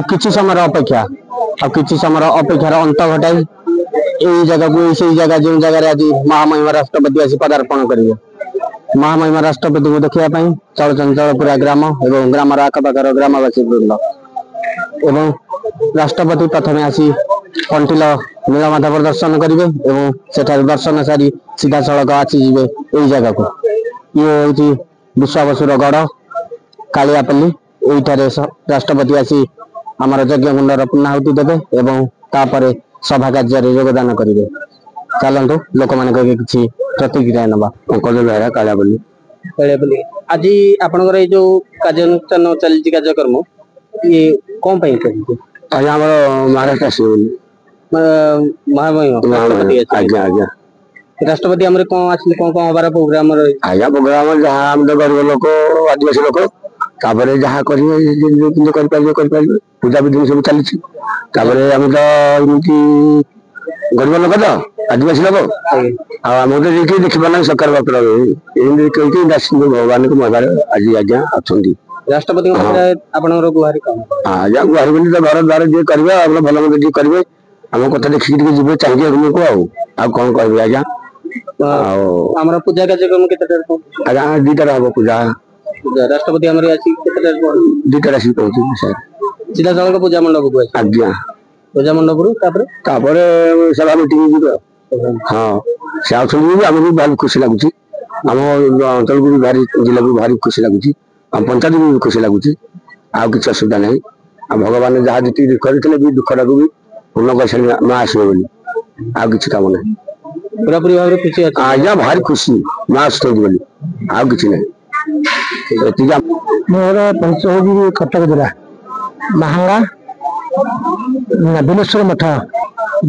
किछि समय अपेक्षार अंत घटाई यही जगह को से जगह जो जगह आज महामहिम राष्ट्रपति आसी पदार्पण करेंगे। महामहिम राष्ट्रपति को देखा चलचंचल पूरा ग्राम एवं ग्राम आखपाखर ग्रामवासी वृंद एवं राष्ट्रपति प्रथम आसी कंठिल नीलमाधव दर्शन करेंगे एवं सेठार दर्शन सारी सीधा सड़क आसीजे यही जगह को ये हूँ विश्वाबसुर गढ़ कालियापल्ली यही राष्ट्रपति आसी आमर यज्ञ कुंडर पूर्णाहुति देवे एवं तापर सभा कार्य योगदान करेंगे। चलतु लोक मान किसी प्रतिक्रिया नवा बेहरा कालियापल्ली आज आपनकर जो कार्यानुष्ठान चलती कार्यक्रम ये कौन पाई करते आज आम महाराष्ट्र राष्ट्रपति आमरे कौन आछले कौन हबार प्रोग्राम आज्ञा प्रोग्राम जहाँ हम गरीब लोक आदिवासी लोक तापर जहाँ करेंगे पूजा विधि सब चली आम तो एमती गरीब लोक तो आदिवासी लोक आम तो देखी पाना सरकार बापर भगवान को महबार आज आज्ञा अच्छा राष्ट्रपति गुहारी आज्ञा गुहारी बोली तो घर द्वार जी करेंगे भल मत जी करेंगे आम कथा देखिए जी चाहिए रूम को कौन कह आज्ञा पूजा कार्यक्रम आज्ञा दुटार हम पूजा राष्ट्रपति दुटार आसिक पहुंचे सीधा सड़क पूजा मंडप को आज्ञा पूजा मंडप सभा मीटिंग हाँ से आम भी भारी खुशी लगुच आम अंचल को भी भारी जिला को भारी खुशी लगुच आम पंचायत भी खुशी लगुच आ कि असुविधा ना भगवान जहाँ जी करते भी दुखटा को भी पूर्ण कर माँ आसवे बोली आ कि कम ना पूरापूरी भाव खुशी आज्ञा भारी खुशी माँ आसुँच बोली आ कि ना मोर पंचगी कटक जिला महांगा बिलेश्वर मठ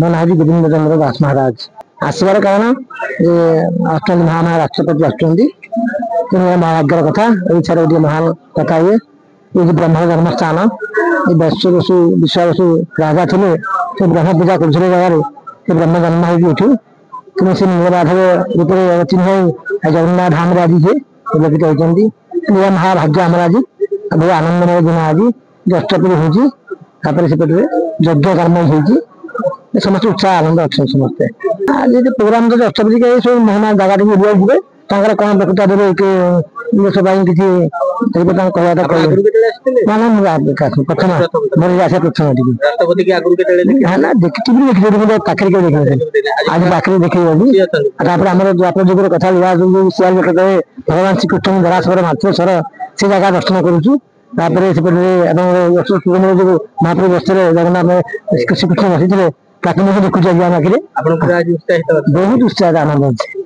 बनाजी गोविंद चंद्र दास महाराज आसबार कारण महामहिम राष्ट्रपति आसभाग्यर कथा ओडार गोटे महान कथा हुए ये ब्रह्म जन्म स्थान ये विश्वाबसु राजा थे से ब्रह्म पूजा कर जगह ब्रह्म जन्म होती कि से नीलमाधव रूप चिन्ह जगन्नाथ धाम आज से लोकित होती महाभाग्य आम आज बहुत आनंदमय दिन आज अष्टपदी होपर से यज्ञ कर्म हो समस्त उत्साह आनंद अच्छे समस्ते आज प्रोग्राम तो अष्टपदी के सब महिमा जगह टी बुआ जी कौन प्रकृता देवे देश किसी कहवाटा प्रथम मोर आसा प्रथम ना देखी पाखे देखी आज पाखे देखी जुगर कथा सियाल भगवान श्रीकृष्ण जरासर मातृस्वर से जगह दर्शन करुचु महाप्रभु बस्तर जगन्नाथ श्रीकृष्ण बसी थे ताकि देखुचे आगे बहुत उत्साह आनंद अच्छे।